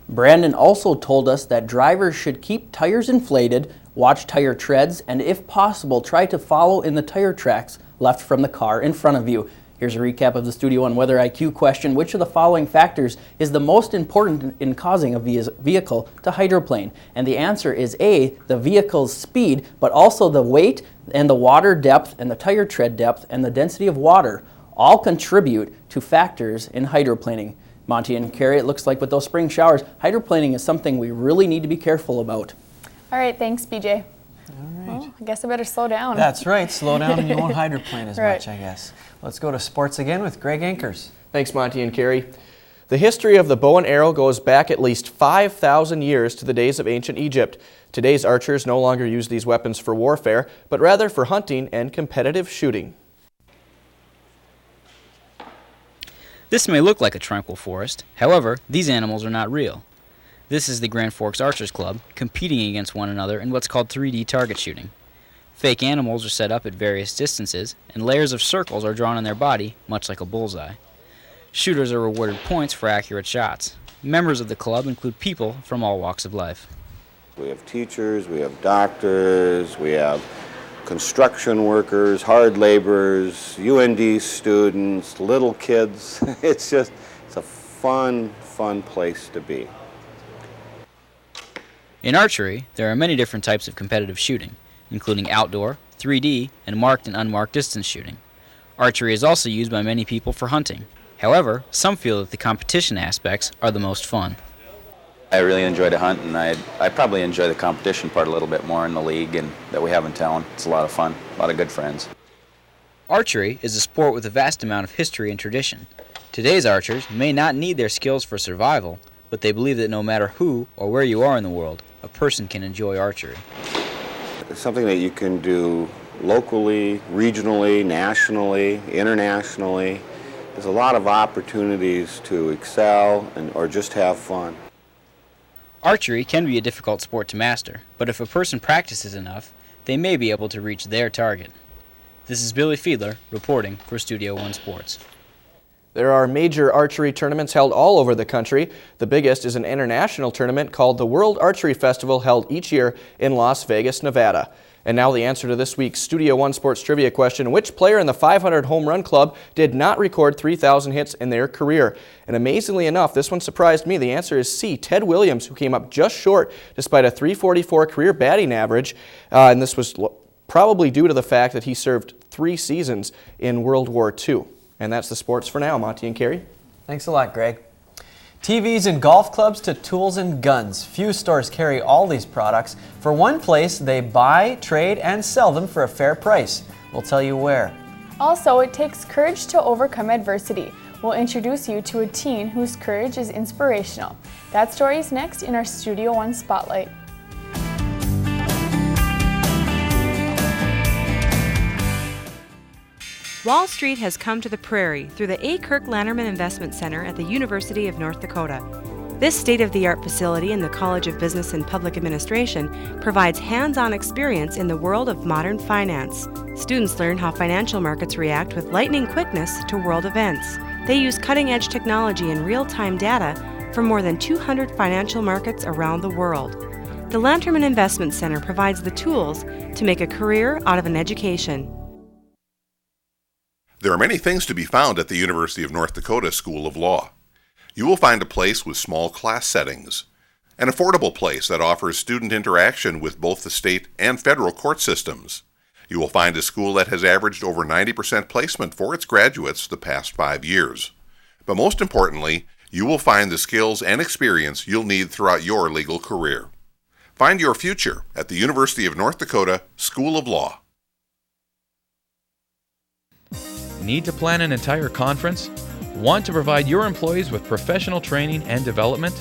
Brandon also told us that drivers should keep tires inflated, watch tire treads, and if possible, try to follow in the tire tracks left from the car in front of you. Here's a recap of the Studio One Weather IQ question. Which of the following factors is the most important in causing a vehicle to hydroplane? And the answer is A, the vehicle's speed, but also the weight and the water depth and the tire tread depth and the density of water all contribute to factors in hydroplaning. Monty and Carrie, it looks like with those spring showers, hydroplaning is something we really need to be careful about. All right, thanks, BJ. All right. Well, I guess I better slow down. That's right, slow down and you won't hydroplane as Right. much, I guess. Let's go to sports again with Greg Ankers. Thanks, Monty and Carrie. The history of the bow and arrow goes back at least 5,000 years to the days of ancient Egypt. Today's archers no longer use these weapons for warfare, but rather for hunting and competitive shooting. This may look like a tranquil forest. However, these animals are not real. This is the Grand Forks Archers Club competing against one another in what's called 3D target shooting. Fake animals are set up at various distances, and layers of circles are drawn on their body, much like a bullseye. Shooters are rewarded points for accurate shots. Members of the club include people from all walks of life. We have teachers, we have doctors, we have construction workers, hard laborers, UND students, little kids. It's a fun place to be. In archery, there are many different types of competitive shooting, including outdoor, 3D, and marked and unmarked distance shooting. Archery is also used by many people for hunting. However, some feel that the competition aspects are the most fun. I really enjoy the hunt, and I probably enjoy the competition part a little bit more in the league and that we have in town. It's a lot of fun, a lot of good friends. Archery is a sport with a vast amount of history and tradition. Today's archers may not need their skills for survival, but they believe that no matter who or where you are in the world, a person can enjoy archery. It's something that you can do locally, regionally, nationally, internationally. There's a lot of opportunities to excel or just have fun. Archery can be a difficult sport to master, but if a person practices enough, they may be able to reach their target. This is Billy Fiedler reporting for Studio One Sports. There are major archery tournaments held all over the country. The biggest is an international tournament called the World Archery Festival, held each year in Las Vegas, Nevada. And now the answer to this week's Studio One Sports Trivia question: which player in the 500 Home Run Club did not record 3,000 hits in their career? And amazingly enough, this one surprised me. The answer is C, Ted Williams, who came up just short despite a .344 career batting average. And this was probably due to the fact that he served 3 seasons in World War II. And that's the sports for now. Monty and Carrie. Thanks a lot, Greg. TVs and golf clubs to tools and guns. Few stores carry all these products. For one place, they buy, trade, and sell them for a fair price. We'll tell you where. Also, it takes courage to overcome adversity. We'll introduce you to a teen whose courage is inspirational. That story is next in our Studio One Spotlight. Wall Street has come to the prairie through the A. Kirk Lanterman Investment Center at the University of North Dakota. This state-of-the-art facility in the College of Business and Public Administration provides hands-on experience in the world of modern finance. Students learn how financial markets react with lightning quickness to world events. They use cutting-edge technology and real-time data from more than 200 financial markets around the world. The Lanterman Investment Center provides the tools to make a career out of an education. There are many things to be found at the University of North Dakota School of Law. You will find a place with small class settings, an affordable place that offers student interaction with both the state and federal court systems. You will find a school that has averaged over 90% placement for its graduates the past 5 years. But most importantly, you will find the skills and experience you'll need throughout your legal career. Find your future at the University of North Dakota School of Law. Need to plan an entire conference? Want to provide your employees with professional training and development?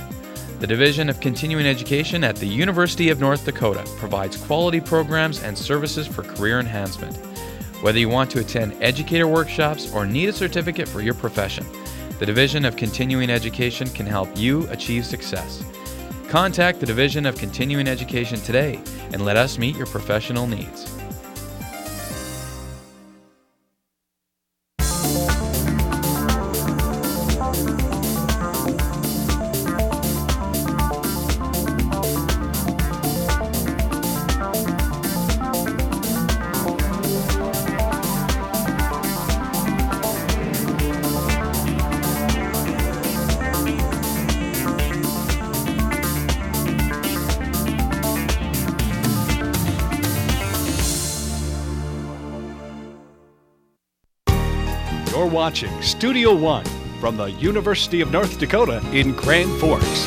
The Division of Continuing Education at the University of North Dakota provides quality programs and services for career enhancement. Whether you want to attend educator workshops or need a certificate for your profession, the Division of Continuing Education can help you achieve success. Contact the Division of Continuing Education today and let us meet your professional needs. You're watching Studio One from the University of North Dakota in Grand Forks.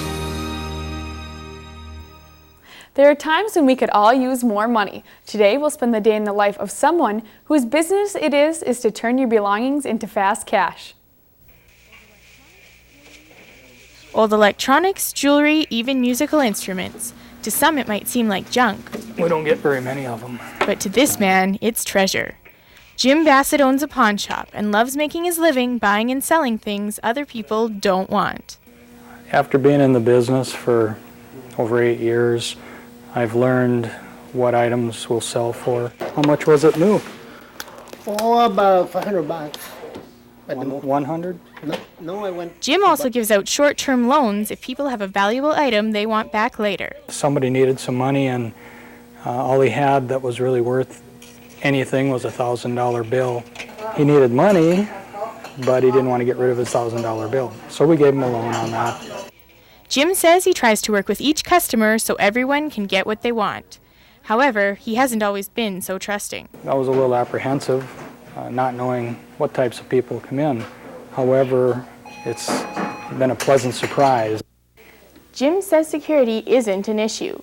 There are times when we could all use more money. Today we'll spend the day in the life of someone whose business it is to turn your belongings into fast cash. Old electronics, jewelry, even musical instruments. To some it might seem like junk. We don't get very many of them. But to this man, it's treasure. Jim Bassett owns a pawn shop and loves making his living buying and selling things other people don't want. After being in the business for over 8 years, I've learned what items will sell for. How much was it new? Oh, about $500. 100? No, I went. Jim also gives out short-term loans if people have a valuable item they want back later. Somebody needed some money and all he had that was really worth anything was a $1,000 bill. He needed money, but he didn't want to get rid of his $1,000 bill. So we gave him a loan on that. Jim says he tries to work with each customer so everyone can get what they want. However, he hasn't always been so trusting. I was a little apprehensive, not knowing what types of people come in. However, it's been a pleasant surprise. Jim says security isn't an issue,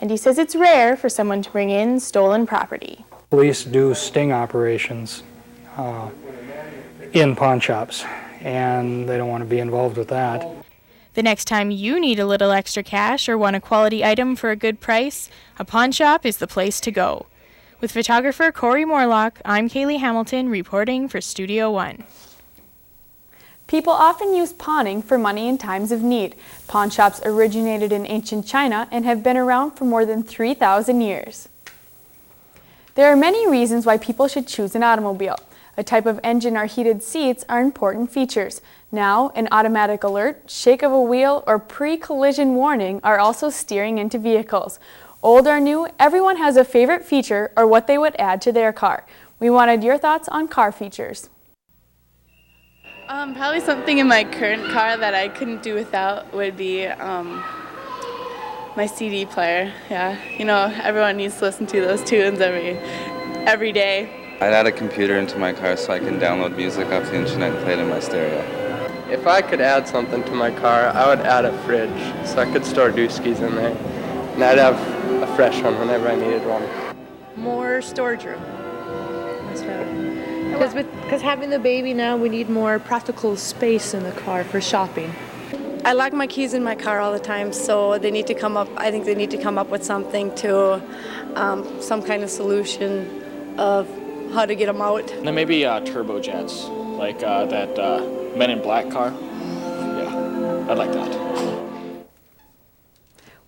and he says it's rare for someone to bring in stolen property. Police do sting operations in pawn shops, and they don't want to be involved with that. The next time you need a little extra cash or want a quality item for a good price, a pawn shop is the place to go. With photographer Corey Morlock, I'm Kaylee Hamilton reporting for Studio One. People often use pawning for money in times of need. Pawn shops originated in ancient China and have been around for more than 3,000 years. There are many reasons why people should choose an automobile. A type of engine or heated seats are important features. Now, an automatic alert, shake of a wheel, or pre-collision warning are also steering into vehicles. Old or new, everyone has a favorite feature or what they would add to their car. We wanted your thoughts on car features. Probably something in my current car that I couldn't do without would be my CD player. Yeah, you know, everyone needs to listen to those tunes every day. I'd add a computer into my car so I can download music off the internet and play it in my stereo. If I could add something to my car, I would add a fridge so I could store dooskies in there. And I'd have a fresh one whenever I needed one. More storage room. That's right. Because having the baby now, we need more practical space in the car for shopping. I lock my keys in my car all the time, so they need to come up. I think they need to come up with something to, some kind of solution of how to get them out. And then maybe turbojets, like that Men in Black car. Yeah, I'd like that.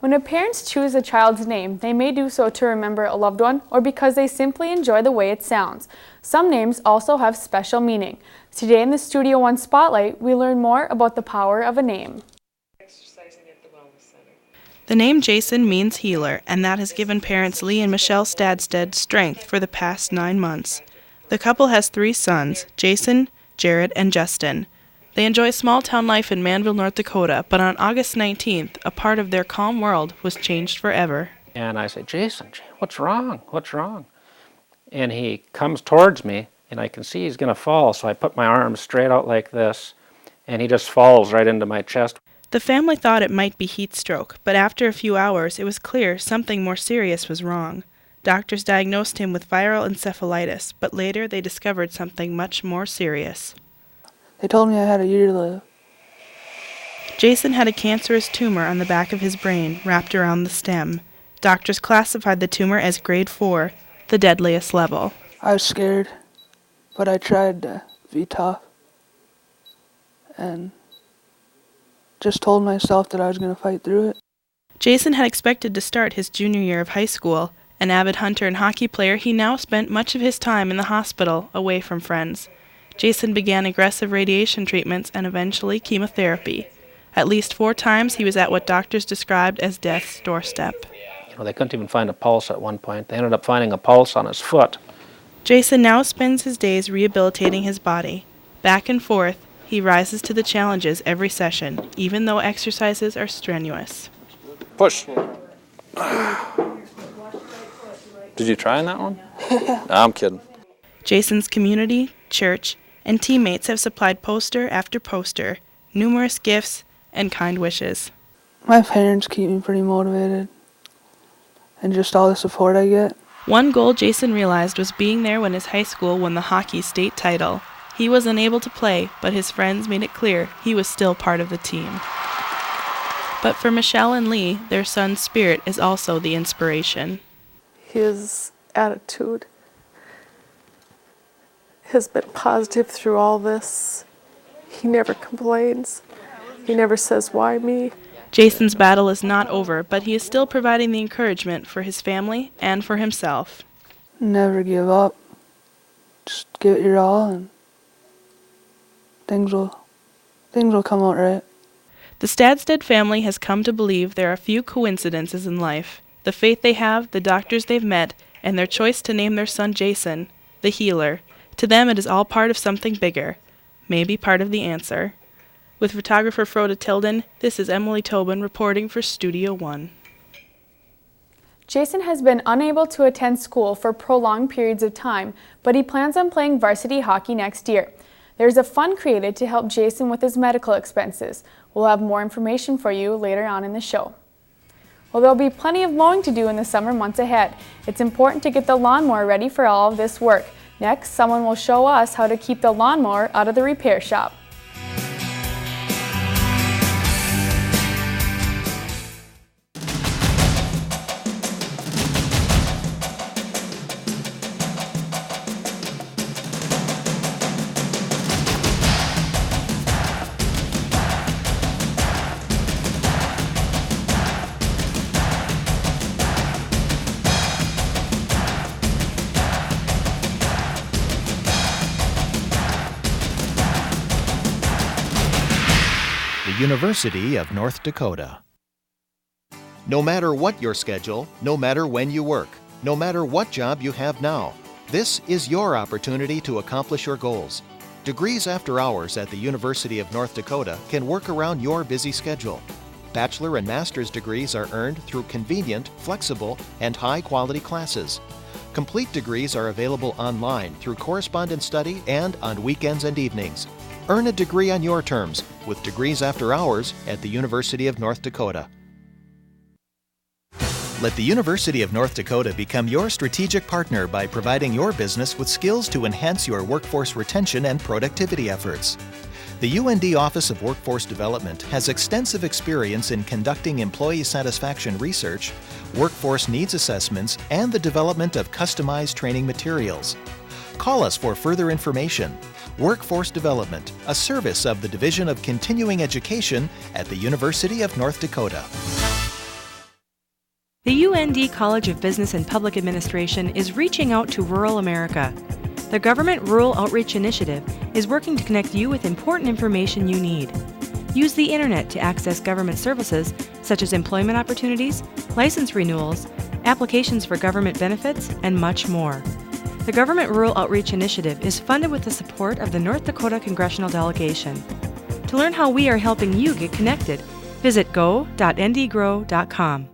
When parents choose a child's name, they may do so to remember a loved one or because they simply enjoy the way it sounds. Some names also have special meaning. Today in the Studio One Spotlight, we learn more about the power of a name. The name Jason means healer, and that has given parents Lee and Michelle Stadstad strength for the past 9 months. The couple has 3 sons, Jason, Jared, and Justin. They enjoy small-town life in Manville, North Dakota, but on August 19th, a part of their calm world was changed forever. And I say, Jason, what's wrong? What's wrong? And he comes towards me, and I can see he's going to fall, so I put my arms straight out like this, and he just falls right into my chest. The family thought it might be heat stroke, but after a few hours, it was clear something more serious was wrong. Doctors diagnosed him with viral encephalitis, but later they discovered something much more serious. They told me I had a year to live. Jason had a cancerous tumor on the back of his brain wrapped around the stem. Doctors classified the tumor as grade 4, the deadliest level. I was scared, but I tried to be tough and just told myself that I was going to fight through it. Jason had expected to start his junior year of high school. An avid hunter and hockey player, he now spent much of his time in the hospital, away from friends. Jason began aggressive radiation treatments and eventually chemotherapy. At least 4 times he was at what doctors described as death's doorstep. They couldn't even find a pulse at one point. They ended up finding a pulse on his foot. Jason now spends his days rehabilitating his body. Back and forth, he rises to the challenges every session, even though exercises are strenuous. Push. Did you try on that one? No, I'm kidding. Jason's community, church, and teammates have supplied poster after poster, numerous gifts, and kind wishes. My parents keep me pretty motivated, and just all the support I get. One goal Jason realized was being there when his high school won the hockey state title. He was unable to play, but his friends made it clear he was still part of the team. But for Michelle and Lee, their son's spirit is also the inspiration. His attitude has been positive through all this. He never complains. He never says, "Why me?" Jason's battle is not over, but he is still providing the encouragement for his family and for himself. Never give up. Just give it your all and things will come out right. The Stadstad family has come to believe there are few coincidences in life. The faith they have, the doctors they've met, and their choice to name their son Jason, the healer. To them it is all part of something bigger, maybe part of the answer. With photographer Froda Tilden, this is Emily Tobin reporting for Studio One. Jason has been unable to attend school for prolonged periods of time, but he plans on playing varsity hockey next year. There's a fund created to help Jason with his medical expenses. We'll have more information for you later on in the show. Well, there'll be plenty of mowing to do in the summer months ahead. It's important to get the lawnmower ready for all of this work. Next, someone will show us how to keep the lawnmower out of the repair shop. University of North Dakota. No matter what your schedule, no matter when you work, no matter what job you have now, this is your opportunity to accomplish your goals. Degrees After Hours at the University of North Dakota can work around your busy schedule. Bachelor and master's degrees are earned through convenient, flexible, and high-quality classes. Complete degrees are available online through correspondence study and on weekends and evenings. Earn a degree on your terms with Degrees After Hours at the University of North Dakota. Let the University of North Dakota become your strategic partner by providing your business with skills to enhance your workforce retention and productivity efforts. The UND Office of Workforce Development has extensive experience in conducting employee satisfaction research, workforce needs assessments, and the development of customized training materials. Call us for further information. Workforce Development, a service of the Division of Continuing Education at the University of North Dakota. The UND College of Business and Public Administration is reaching out to rural America. The Government Rural Outreach Initiative is working to connect you with important information you need. Use the internet to access government services such as employment opportunities, license renewals, applications for government benefits, and much more. The Government Rural Outreach Initiative is funded with the support of the North Dakota Congressional Delegation. To learn how we are helping you get connected, visit go.ndgrow.com.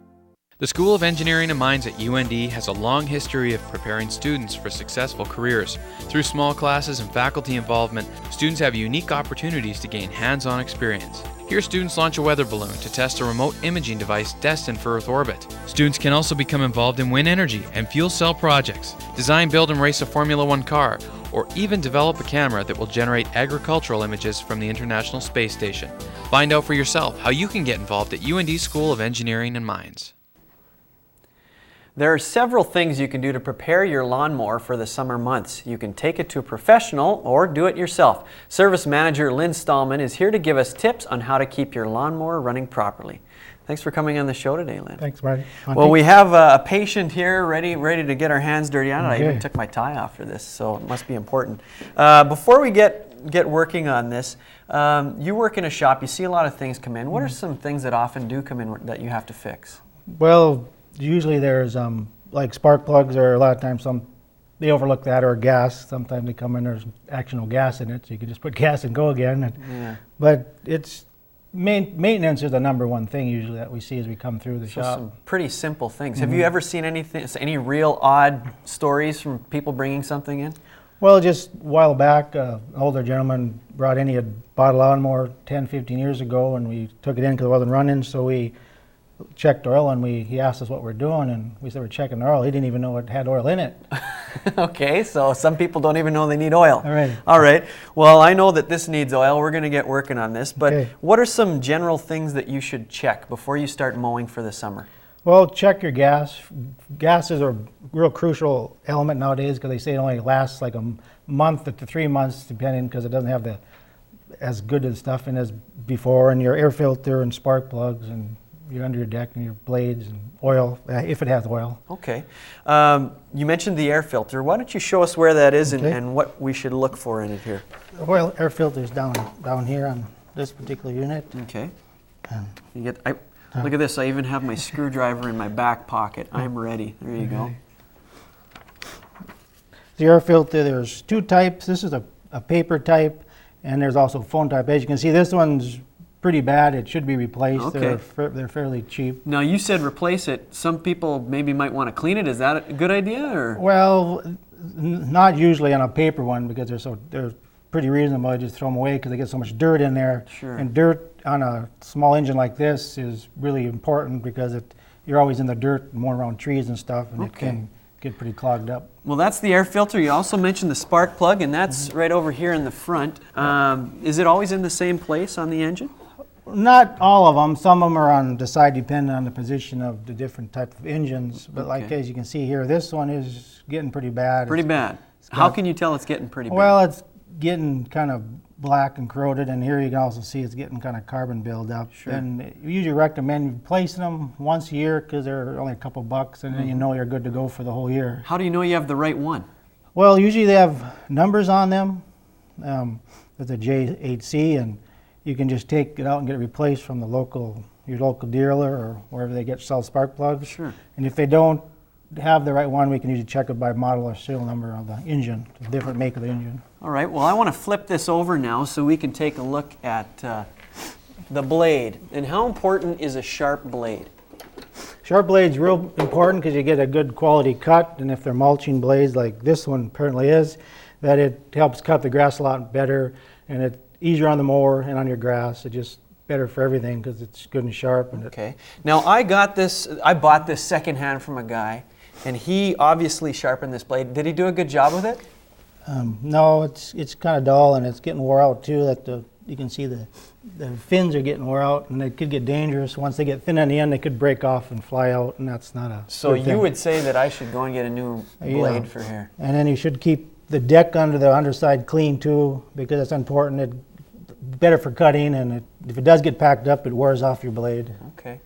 The School of Engineering and Mines at UND has a long history of preparing students for successful careers. Through small classes and faculty involvement, students have unique opportunities to gain hands-on experience. Here, students launch a weather balloon to test a remote imaging device destined for Earth orbit. Students can also become involved in wind energy and fuel cell projects, design, build, and race a Formula One car, or even develop a camera that will generate agricultural images from the International Space Station. Find out for yourself how you can get involved at UND School of Engineering and Mines. There are several things you can do to prepare your lawnmower for the summer months. You can take it to a professional or do it yourself. Service Manager Lynn Stallman is here to give us tips on how to keep your lawnmower running properly. Thanks for coming on the show today, Lynn. Thanks, Marty. Well, we have a patient here ready to get our hands dirty on it. Okay. I even took my tie off for this, so it must be important. Before we get working on this, you work in a shop. You see a lot of things come in. What are some things that often do come in that you have to fix? Well, usually there's like spark plugs, or a lot of times they overlook that, or gas. Sometimes they come in, there's actually no gas in it, so you can just put gas and go again. Yeah. But it's maintenance is the number one thing usually that we see as we come through the shop. Some pretty simple things. Have you ever seen any real odd stories from people bringing something in? Well, just a while back, an older gentleman brought in, he had bought a lawnmower 10, 15 years ago, and we took it in because it wasn't running, so we checked oil, and he asked us what we're doing, and we said we're checking the oil. He didn't even know it had oil in it. Okay, so some people don't even know they need oil. All right. Well, I know that this needs oil. We're going to get working on this, but Okay. What are some general things that you should check before you start mowing for the summer? Well, check your gas. Gas is a real crucial element nowadays because they say it only lasts like a month to 3 months, depending, because it doesn't have as good of stuff in as before, and your air filter and spark plugs and your under your deck and your blades and oil, if it has oil. Okay. You mentioned the air filter. Why don't you show us where that is and what we should look for in it here? The oil air filter is down here on this particular unit. Okay. Look at this. I even have my screwdriver in my back pocket. I'm ready. There you go. The air filter, there's two types. This is a paper type, and there's also foam type. As you can see, this one's pretty bad. It should be replaced. Okay. They're fairly cheap. Now, you said replace it. Some people maybe might want to clean it. Is that a good idea? Or? Well, not usually on a paper one, because they're pretty reasonable. I just throw them away because they get so much dirt in there. Sure. And dirt on a small engine like this is really important because you're always in the dirt, more around trees and stuff, and it can get pretty clogged up. Well, that's the air filter. You also mentioned the spark plug, and that's right over here in the front. Is it always in the same place on the engine? Not all of them. Some of them are on the side depending on the position of the different type of engines. But like as you can see here, this one is getting pretty bad. Pretty bad. How can you tell it's getting pretty bad? Well, it's getting kind of black and corroded, and here you can also see it's getting kind of carbon buildup. Sure. And we usually recommend replacing them once a year because they're only a couple bucks, and then you know you're good to go for the whole year. How do you know you have the right one? Well, usually they have numbers on them. There's a J8C, and you can just take it out and get it replaced from your local dealer or wherever they sell spark plugs. Sure. And if they don't have the right one, we can usually check it by model or serial number of the engine, the different make of the engine. All right, well, I want to flip this over now so we can take a look at the blade. And how important is a sharp blade? Sharp blade's real important because you get a good quality cut, and if they're mulching blades like this one apparently is, that it helps cut the grass a lot better, and it's easier on the mower and on your grass. It's just better for everything because it's good and sharp. And okay. Now, I bought this secondhand from a guy, and he obviously sharpened this blade. Did he do a good job with it? No, it's kind of dull, and it's getting wore out too. You can see the fins are getting wore out, and they could get dangerous. Once they get thin on the end, they could break off and fly out, and that's not a So good thing. you would say that I should go and get a new blade for here. And then you should keep the deck under the underside clean too, because it's important. It's better for cutting, and if it does get packed up, it wears off your blade. Okay.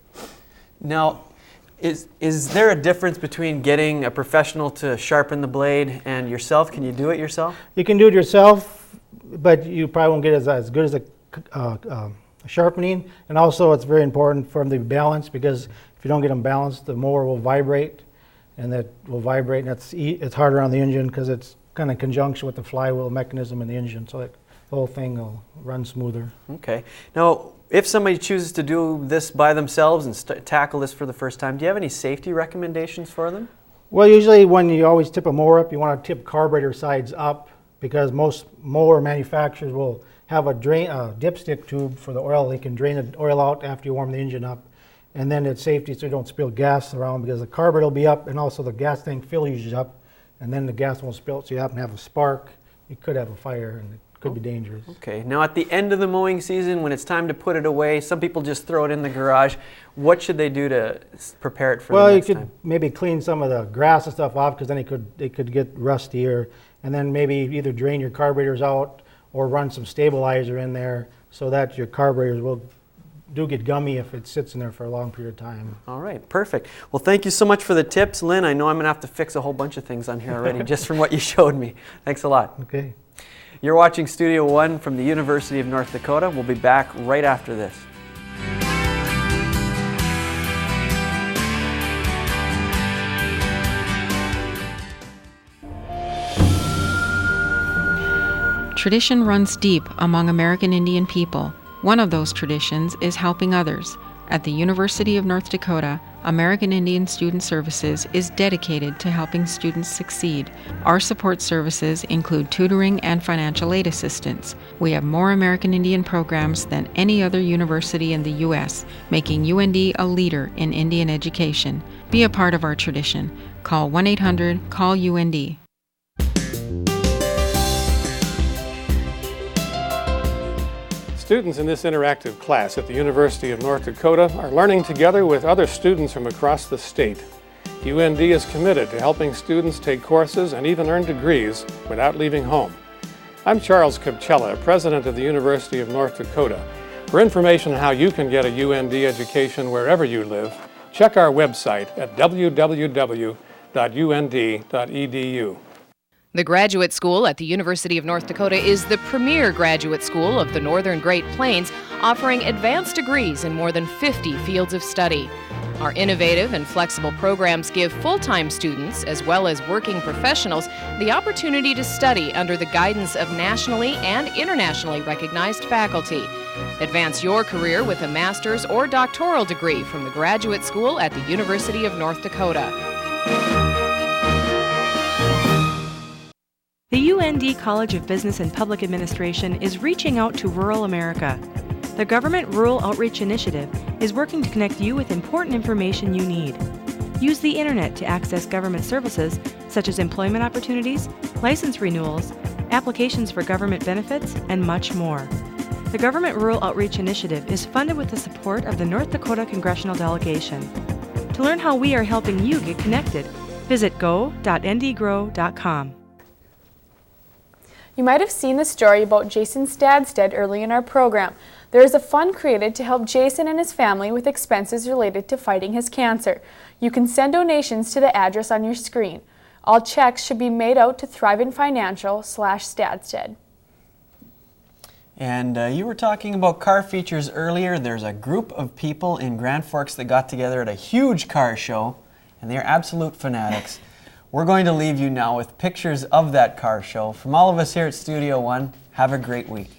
Now, is there a difference between getting a professional to sharpen the blade and yourself? Can you do it yourself? You can do it yourself, but you probably won't get as good as a sharpening. And also, it's very important for them to be balanced, because if you don't get them balanced, the mower will vibrate, and that will vibrate, and it's harder on the engine because it's kind of in conjunction with the flywheel mechanism in the engine, so that the whole thing will run smoother. Okay. Now, if somebody chooses to do this by themselves and tackle this for the first time, do you have any safety recommendations for them? Well, usually when you always tip a mower up, you want to tip carburetor sides up, because most mower manufacturers will have a dipstick tube for the oil. They can drain the oil out after you warm the engine up. And then it's safety so you don't spill gas around, because the carburetor will be up and also the gas tank fills up, and then the gas won't spill, so you happen to have a spark, you could have a fire, and it could be dangerous. Okay, now at the end of the mowing season, when it's time to put it away, some people just throw it in the garage. What should they do to prepare it for the next time? Well, you could maybe clean some of the grass and stuff off, because then they could get rustier, and then maybe either drain your carburetors out or run some stabilizer in there so that your carburetors do get gummy if it sits in there for a long period of time. All right, perfect. Well, thank you so much for the tips, Lynn. I know I'm going to have to fix a whole bunch of things on here already just from what you showed me. Thanks a lot. Okay. You're watching Studio One from the University of North Dakota. We'll be back right after this. Tradition runs deep among American Indian people. One of those traditions is helping others. At the University of North Dakota, American Indian Student Services is dedicated to helping students succeed. Our support services include tutoring and financial aid assistance. We have more American Indian programs than any other university in the U.S., making UND a leader in Indian education. Be a part of our tradition. Call 1-800-CALL-UND. Students in this interactive class at the University of North Dakota are learning together with other students from across the state. UND is committed to helping students take courses and even earn degrees without leaving home. I'm Charles Capcella, President of the University of North Dakota. For information on how you can get a UND education wherever you live, check our website at www.und.edu. The Graduate School at the University of North Dakota is the premier graduate school of the Northern Great Plains, offering advanced degrees in more than 50 fields of study. Our innovative and flexible programs give full-time students, as well as working professionals, the opportunity to study under the guidance of nationally and internationally recognized faculty. Advance your career with a master's or doctoral degree from the Graduate School at the University of North Dakota. The UND College of Business and Public Administration is reaching out to rural America. The Government Rural Outreach Initiative is working to connect you with important information you need. Use the internet to access government services such as employment opportunities, license renewals, applications for government benefits, and much more. The Government Rural Outreach Initiative is funded with the support of the North Dakota Congressional Delegation. To learn how we are helping you get connected, visit go.ndgrow.com. You might have seen the story about Jason Stadstad early in our program. There is a fund created to help Jason and his family with expenses related to fighting his cancer. You can send donations to the address on your screen. All checks should be made out to Thrivent Financial/Stadstad. And you were talking about car features earlier. There's a group of people in Grand Forks that got together at a huge car show, and they're absolute fanatics. We're going to leave you now with pictures of that car show. From all of us here at Studio One, have a great week.